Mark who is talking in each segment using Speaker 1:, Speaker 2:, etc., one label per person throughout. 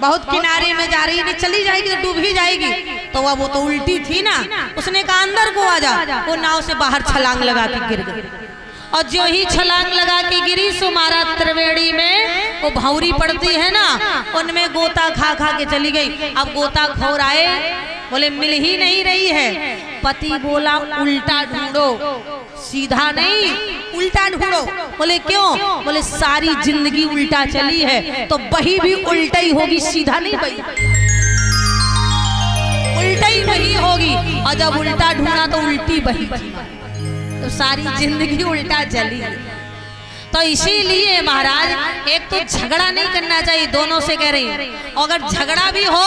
Speaker 1: बहुत किनारे में जा रही, नहीं चली जाएगी तो डूब ही जाएगी। तो वो तो उल्टी थी ना, उसने कहा अंदर को आ जा। वो नाव से बाहर छलांग लगा के गिर गई, और जो ही छलांग लगा के गिरी सो मारा त्रिवेणी में वो भौरी पड़ती है ना, उनमें गोता खा खा के चली गई। अब गोता खोर आए, बोले मिल ही नहीं रही है। पति बोला उल्टा ढूंढो, सीधा नहीं उल्टा ढूंढो। बोले क्यों? बोले सारी जिंदगी उल्टा चली है तो बही भी उल्टा ही होगी, सीधा नहीं बही, उल्टा ही बही होगी। और जब उल्टा ढूंढा तो उल्टी बही, तो सारी जिंदगी उल्टा चली। तो इसीलिए महाराज एक तो झगड़ा नहीं करना चाहिए, दोनों से कह रही। अगर झगड़ा भी हो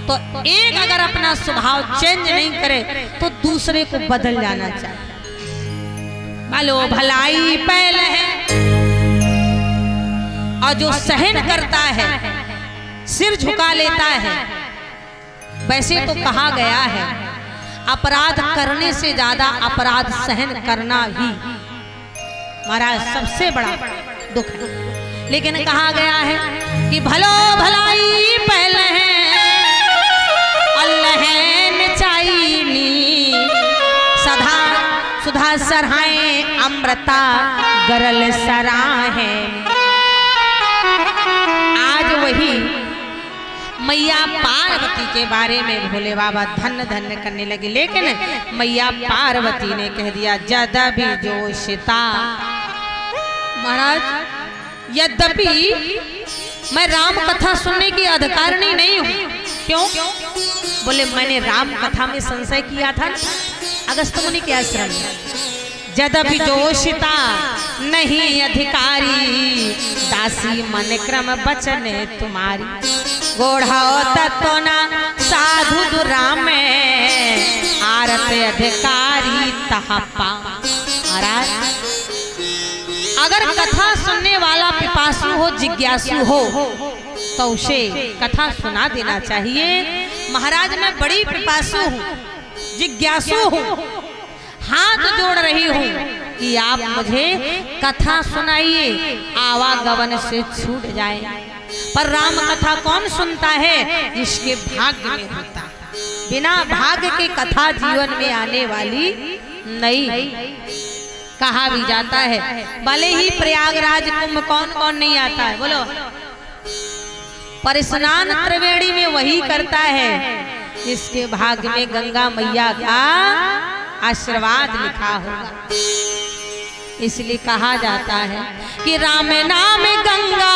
Speaker 1: तो एक अगर अपना स्वभाव चेंज नहीं करे तो दूसरे को बदल जाना चाहिए। भलो भलाई पहले है, और जो सहन करता है सिर झुका लेता है। वैसे तो कहा गया है अपराध करने से ज्यादा अपराध सहन करना ही महाराज सबसे बड़ा दुख है। लेकिन कहा गया है कि भलो भलाई पहले है अल्लहन चाइनी, सदा सुधा सराहे अमृता गरल सराहे। आज वही मैया पार्वती के बारे में भोले बाबा धन्य धन्य करने लगे। लेकिन मैया पार्वती ने कह दिया जदा भी जोशिता। महाराज यद्यपि मैं राम कथा सुनने की अधिकारिणी नहीं हूँ। क्यों? बोले मैंने राम कथा में संशय किया था अगस्त मुनि के आश्रम में। जदपि जोशिता नहीं अधिकारी, दासी मन क्रम बचन तुम्हारी। गोढ़ाओ तत्व ना साधु दुराम में, आरत अधिकारी तहपा। महाराज अगर कथा सुनने वाला पिपासु हो, जिज्ञासु हो, तो उसे कथा सुना देना चाहिए। महाराज मैं बड़ी पिपासु हूँ, जिज्ञासु हूँ, हाथ जोड़ रही हूँ कि आप मुझे कथा सुनाइए, आवागमन से छूट जाए। पर राम कथा कौन सुनता है? जिसके भाग्य में होता है। बिना भाग्य के कथा जीवन में आने वाली नहीं। कहा भी जाता है भले ही प्रयागराज कुंभ कौन कौन नहीं आता है बोलो, पर स्नान त्रिवेणी में वही करता है जिसके भाग्य में गंगा मैया का आशीर्वाद लिखा होगा। इसलिए कहा जाता है कि राम नाम गंगा,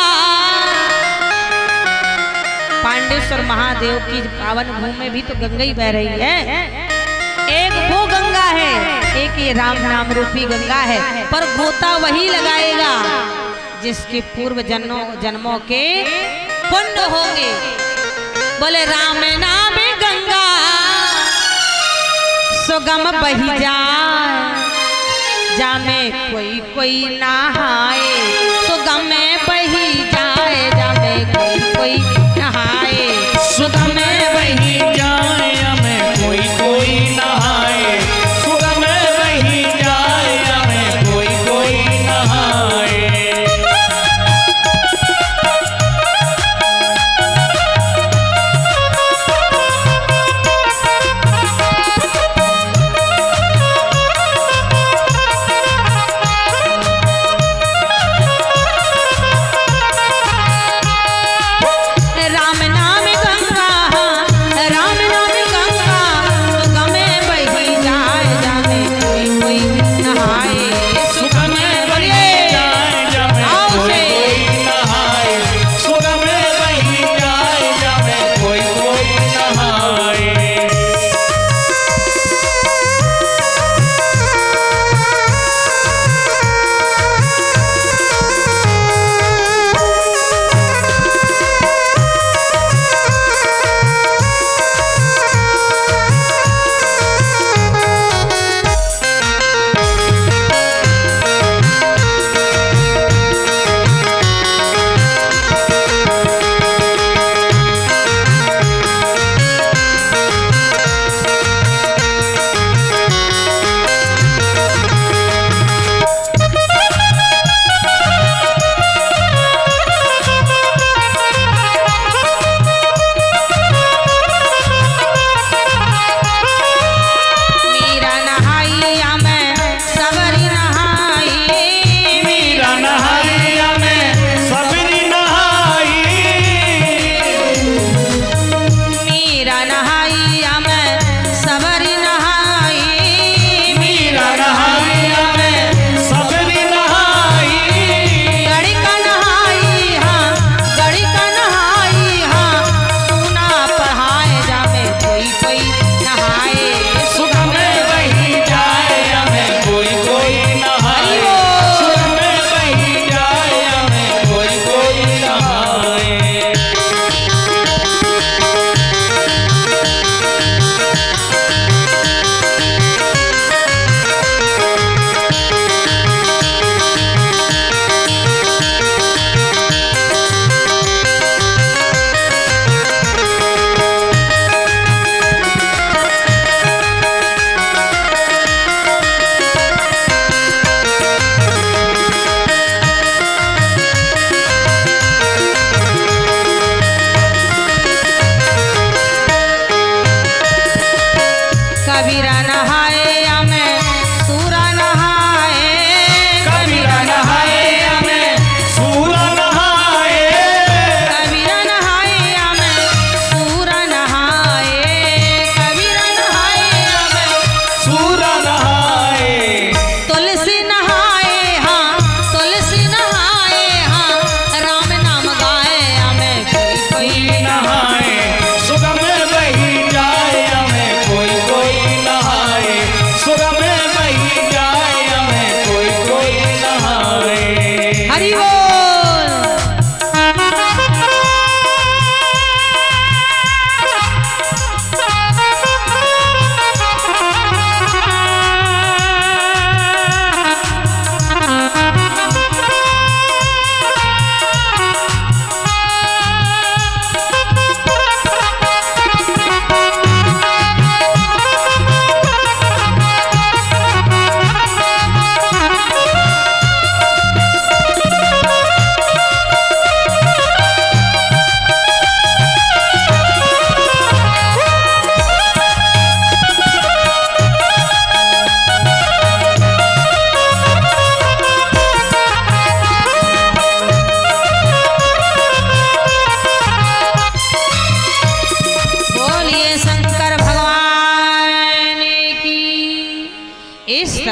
Speaker 1: पांडेश्वर महादेव की पावन भूमि में भी तो गंगा ही बह रही है। एक वो गंगा है, एक ये राम नाम रूपी गंगा है। पर गोता वही लगाएगा जिसके पूर्व जन्मों के पुण्य होंगे। बोले राम नाम गंगा सुगम बही जाए, जामे कोई कोई नहाए। सुगम बही जाए, जामे कोई कोई नहाए।
Speaker 2: सुगम बही जाए, हमें कोई कोई नहाए। सुगम बही जाए, हमें कोई कोई नहाए।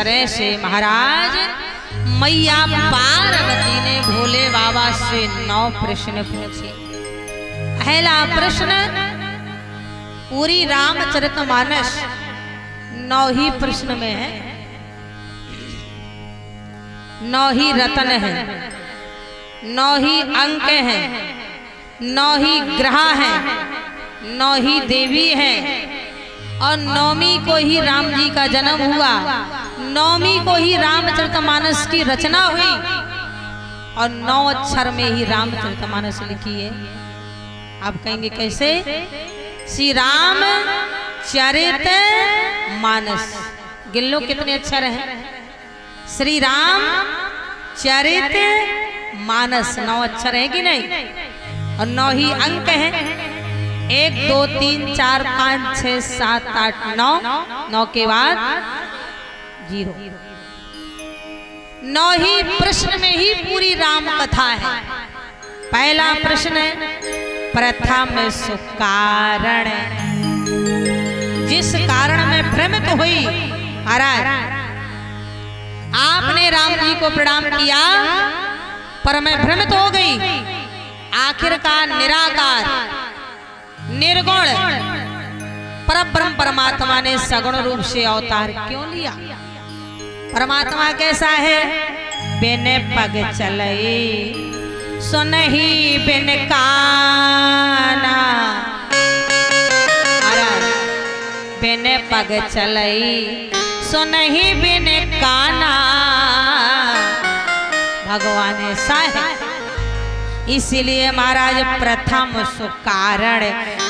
Speaker 1: तरह से महाराज मैया पार्वती ने भोले बाबा से 9 प्रश्न पूछे। पहला प्रश्न, पूरी रामचरितमानस 9 ही प्रश्न में है, 9 ही रत्न है, 9 ही अंक हैं, 9 ही ग्रह हैं, 9 ही देवी हैं, और 9वीं को ही राम जी का जन्म हुआ, 9वीं को ही रामचरितमानस की रचना हुई, और 9 अक्षर में ही रामचरितमानस लिखी है। आप कहेंगे कैसे? श्री राम चरित मानस, गिन लो कितने अक्षर हैं। श्री राम चरित मानस 9 अक्षर है कि नहीं, और 9 ही अंक हैं, 1 2 3 4 5 6 7 8 9, 9 के बाद 0। 9 ही प्रश्न में ही पूरी राम कथा है। पहला प्रश्न है, प्रथम सुकारण, जिस कारण में भ्रमित हुई महाराज, आपने राम जी को प्रणाम किया पर मैं भ्रमित हो गई। आखिरकार निराकार निर्गुण परब्रह्म परमात्मा ने सगुण रूप से अवतार क्यों लिया? परमात्मा कैसा है? बिन पग चले सुनहि बिन काना, बिन पग चले सुनहि बिन काना, भगवान ऐसा है। इसीलिए महाराज प्रथम सुकारण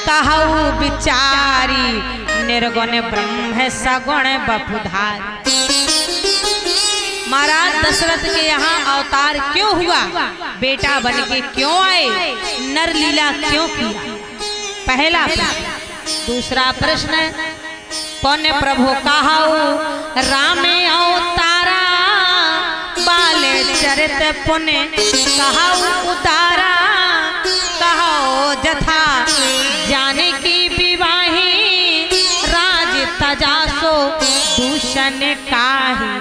Speaker 1: कहु विचारी, निर्गुण ब्रह्म सगुण बपुधारी। महाराज दशरथ के यहाँ अवतार क्यों हुआ? बेटा बन के क्यों आए? नर लीला क्यों किया? पहला प्रश्न। दूसरा प्रश्न, पुण्य प्रभु कहु रामे अवतारा, बाले चरित पुण्य कहु उतारा, कहो जथा जानकी विवाही, राज तजासो दूषण काहि,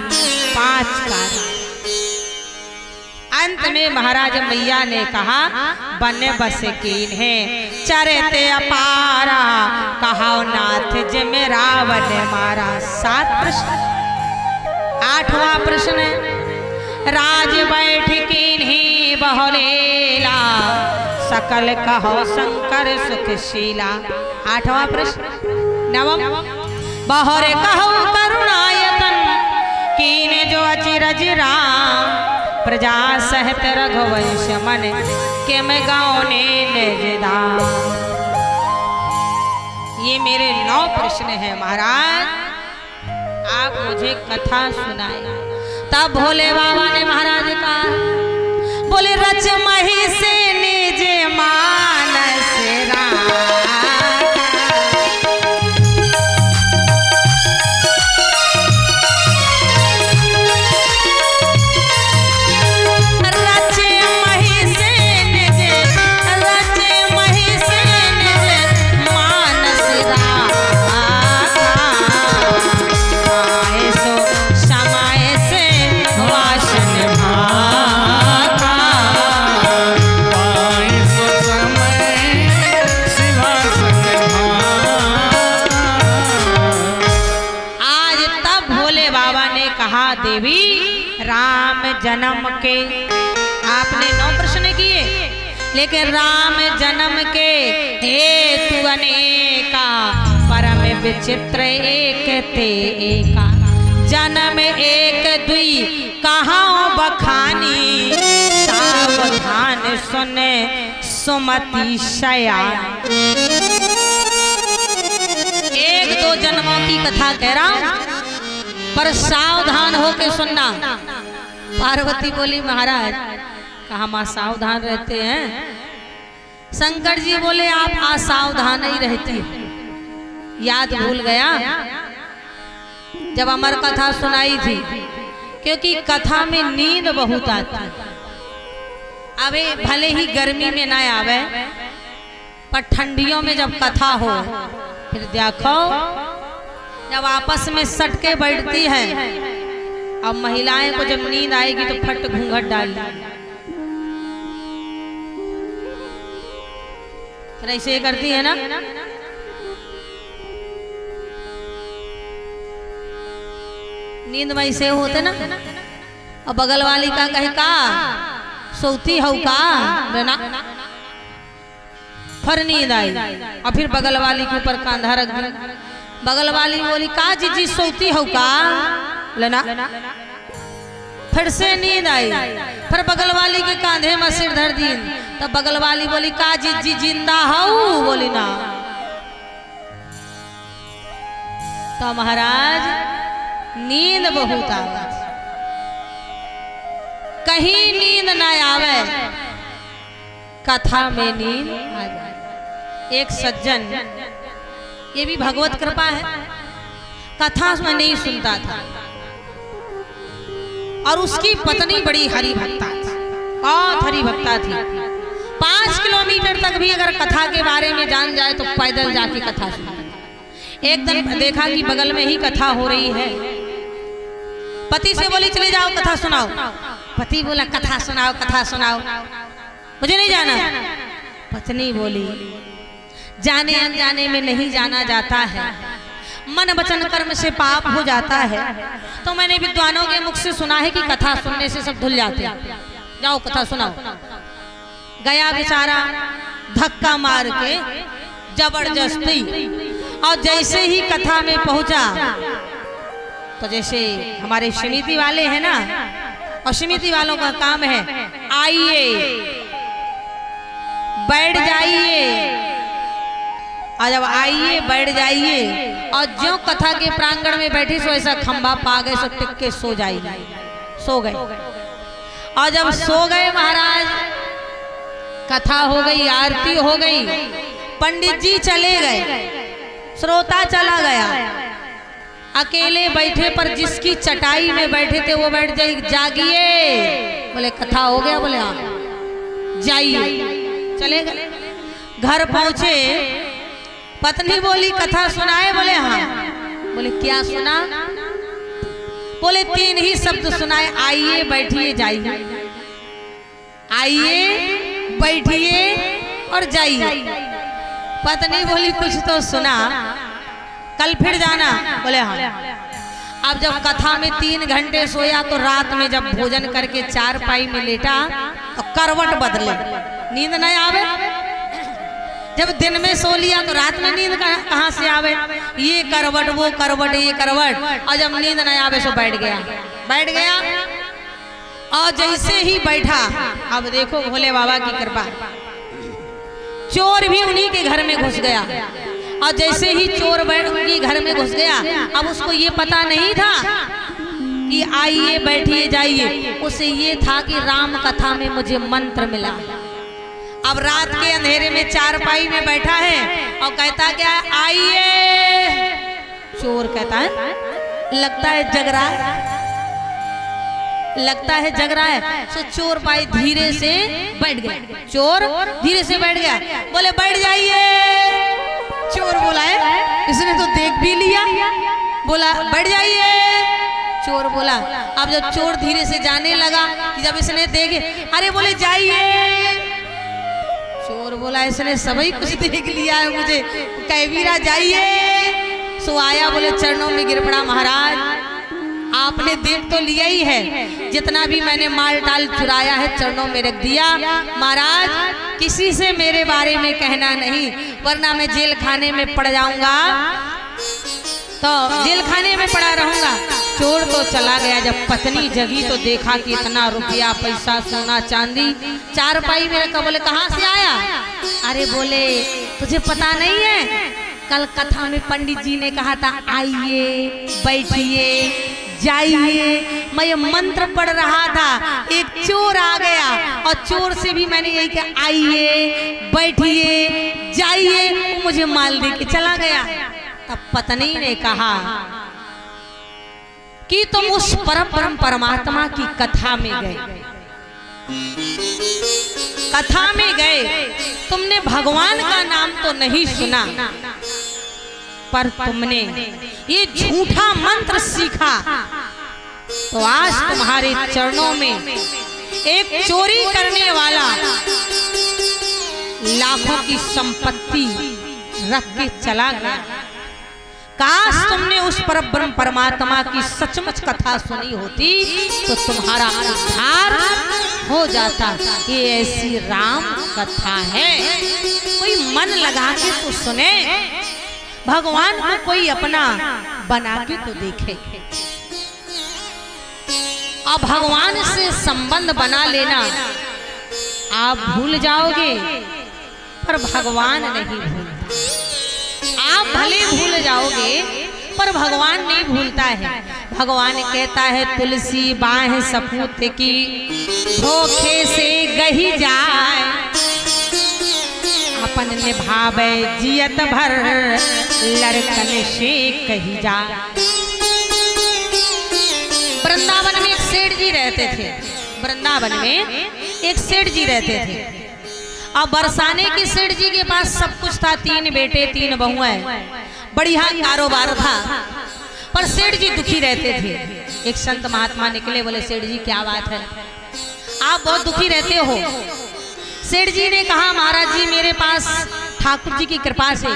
Speaker 1: 5 कारण। अंत में महाराज मैया ने कहा बन बस कीन है चरित अपारा, कहो नाथ जिम रावण मारा। 7 प्रश्न। 8वां प्रश्न, राज बैठ कीन्ही बहुलेला, सकल कहो शंकर सुखशीला। 8वां प्रश्न। 9वां, बहुरे कहो करुणायतन, कीन जो अचिरज राम, प्रजा सहित रघुवंश मन, के मैं गाँवने निज धाम। ये मेरे 9 प्रश्न है महाराज, आप मुझे कथा सुनाए। तब भोले बाबा ने महाराज कहा, बोले रच मही से निज मानस राम, जन्म के आपने 9 प्रश्न किए, लेकिन राम जन्म के हेतु अनेका, परम विचित्र एक ते एका, जन्म एक दुई कहाँ बखानी, सावधान सुने सुमति शयान। 1-2 जन्मों की कथा कह रहा हूं, पर सावधान होके सुनना। पार्वती बोली महाराज कहाँ माँ सावधान रहते हैं? शंकर जी बोले आप असावधान ही रहती है, याद भूल गया जब अमर कथा सुनाई थी, क्योंकि कथा में नींद बहुत आती। अबे भले ही गर्मी में ना आवे, पर ठंडियों में जब कथा हो फिर देखो, जब आपस में सटके बैठती है अब महिलाएं को जब नींद आएगी तो फट घूंघट डाल फिर ऐसे करती है ना। नींद में ऐसे होते ना। और बगल वाली का कहे का सोती हऊ का ना, फिर नींद आई और फिर बगल वाली के ऊपर कांधा रख दी। बगल वाली बोली का जीजी सोती हऊ का लेना, फिर से नींद आई, फिर बगल वाली के कांधे में सिर धर दी। तब बगल वाली बोली का जीजी जिंदा हऊ, बोली ना। तो महाराज नींद बहुत आवे, कहीं नींद ना आवे, कथा में नींद आ जाए। एक सज्जन, ये भी भगवत कृपा है, कथा में नहीं सुनता था और उसकी पत्नी बड़ी हरि भक्ता थी, बहुत हरि भक्ता थी। 5 किलोमीटर तक भी अगर कथा के बारे में जान जाए तो पैदल जाके कथा सुनता। एक दिन देखा कि बगल में ही कथा हो रही है, पति से बोली चले जाओ कथा सुनाओ। पति बोला कथा सुनाओ कथा सुनाओ, मुझे नहीं जाना। पत्नी बोली जाने अनजाने में नहीं जाना जाता है, मन वचन कर्म से पाप हो जाता है। तो मैंने विद्वानों के मुख से सुना है कि कथा सुनने से सब धुल जाते हैं, जाओ कथा सुनाओ। गया बेचारा धक्का मार के जबरदस्ती, और जैसे ही कथा में पहुंचा तो जैसे हमारे समिति वाले हैं ना, और समिति वालों का काम है आइए बैठ जाइए, और जब आइए बैठ जाइए, और जो कथा के प्रांगण में बैठे सो ऐसा खंभा पा गए, सो टिक के सो जाइए। सो गए, और जब सो गए महाराज, कथा हो गई, आरती हो गई, पंडित जी चले गए, श्रोता चला गया, अकेले बैठे पर जिसकी चटाई में बैठे थे वो बैठ जाए, जागिए। बोले कथा हो गया, बोले हाँ जाइए। चले गए, घर पहुंचे, पत्नी बोली कथा सुनाए, बोले हाँ। बोले क्या सुना? बोले 3 ही शब्द सुनाए, आइए बैठिए जाइए, आइए बैठिए और जाइए। पत्नी बोली कुछ तो सुना, कल फिर जाना। बोले हाँ। अब जब कथा में 3 घंटे सोया तो रात में जब भोजन करके चारपाई में लेटा तो करवट बदले, नींद नहीं आवे। जब दिन में सो लिया तो रात में नींद कहाँ से आवे? ये करवट वो करवट ये करवट, और जब नींद नहीं आवे सो बैठ गया। और जैसे ही बैठा, अब देखो भोले बाबा की कृपा, चोर भी उन्हीं के घर में घुस गया। और जैसे ही चोर उनके घर में घुस गया, अब उसको ये पता नहीं था कि आइए बैठिए जाइए, उसे ये था कि राम कथा में मुझे मंत्र मिला। अब रात के अंधेरे में चारपाई में बैठा है और कहता क्या है, आइए। चोर कहता है लगता है जग रहा है, लगता है जग रहा है। सो चोर पाई धीरे से बैठ गया, चोर धीरे से बैठ गया। बोले बैठ जाइए। चोर बोला है इसने तो देख भी लिया, बोला बैठ जाइए। चोर बोला, अब जब चोर धीरे से जाने लगा कि जब इसने देखे, अरे बोले जाइए। चोर बोला इसने सभी कुछ देख लिया है, मुझे कैवीरा जाइए। सो आया, बोले चरणों में गिर पड़ा, महाराज आपने देख तो लिया ही है, जितना भी मैंने माल टाल चुराया है चरणों में रख दिया। महाराज किसी से मेरे बारे में कहना नहीं, वरना मैं जेल खाने में पड़ जाऊंगा, तो जेल खाने में पड़ा रहूंगा। चोर तो चला गया। जब पत्नी जगी तो देखा कि इतना रुपया पैसा सोना चांदी चारपाई में रखा। बोले कहाँ से आया? अरे बोले तुझे पता नहीं है, कल कथा में पंडित जी ने कहा था आइए बैठिए जाइए, मैं ये मंत्र पढ़ रहा था, एक चोर आ गया और चोर से भी मैंने यही कहा आइए बैठिए जाइए, वो मुझे माल दे के चला गया। तब पत्नी ने कहा कि तुम उस परम परमात्मा की कथा में गए, कथा में गए, तुमने भगवान का नाम तो नहीं सुना, पर तुमने ये झूठा मंत्र सीखा तो आज तुम्हारे चरणों में एक चोरी करने वाला लाखों की संपत्ति रख के चला गया। काश तुमने उस परब्रह्म परमात्मा की सचमुच कथा सुनी होती तो तुम्हारा उद्धार हो जाता। ये ऐसी राम कथा है, कोई मन लगा के तो सुने, भगवान को कोई अपना बना के तो देखे। अब भगवान से संबंध बना लेना आप भूल जाओगे, पर भगवान नहीं भूलता। आप भले भूल जाओगे पर भगवान नहीं भूलता है। भगवान कहता है तुलसी बाह सपूत की धोखे से गही जाए, अपन निभावे जियत भर लड़कन से कही जाए। वृंदावन में एक सेठ जी रहते थे। वृंदावन में एक सेठ जी रहते थे। अब बरसाने के सेठ जी के पास सब कुछ था, 3 बेटे 3 बहुएं, बढ़िया कारोबार था, पर सेठ जी दुखी रहते थे। एक संत महात्मा निकले, बोले सेठ जी क्या बात है, आप बहुत दुखी रहते हो। सेठ जी ने कहा महाराज जी मेरे पास ठाकुर जी की कृपा से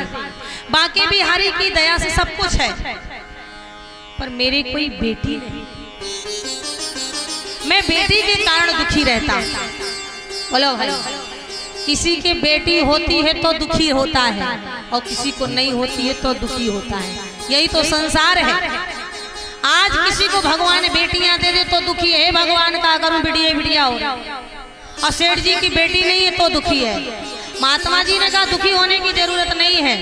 Speaker 1: बांके बिहारी की दया से सब कुछ है, पर मेरी कोई बेटी नहीं, मैं बेटी के कारण दुखी रहता हूं। बोलो भाई, किसी के बेटी होती है तो दुखी होता है और किसी को नहीं होती है तो दुखी होता है, यही तो संसार है। आज किसी को भगवान बेटियां दे दे तो दुखी है, भगवान का करूं बिटिया हो, और सेठ जी की बेटी नहीं है तो दुखी है। महात्मा जी ने कहा दुखी होने की जरूरत नहीं है,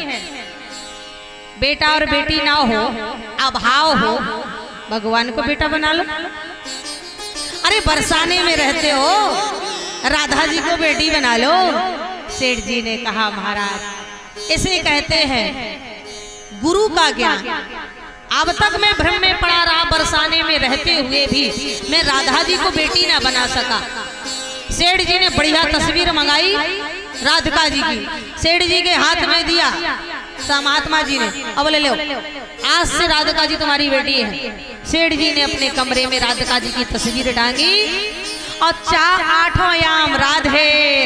Speaker 1: बेटा और बेटी ना हो, अभाव हो, भगवान को बेटा बना लो। अरे बरसाने में रहते हो, राधा जी को बेटी बना लो। सेठ जी ने कहा महाराज इसे कहते हैं गुरु का ज्ञान। अब तक मैं भ्रम में पड़ा रहा, बरसाने में रहते हुए भी मैं राधा जी को बेटी ना बना सका। सेठ जी ने बढ़िया तस्वीर मंगाई राधिका जी की, सेठ जी के हाथ में दिया महात्मा जी ने, अब ले लो, आज से राधिका जी तुम्हारी बेटी है। सेठ जी ने अपने कमरे में राधिका जी की तस्वीर टांगी और 8 याम राधे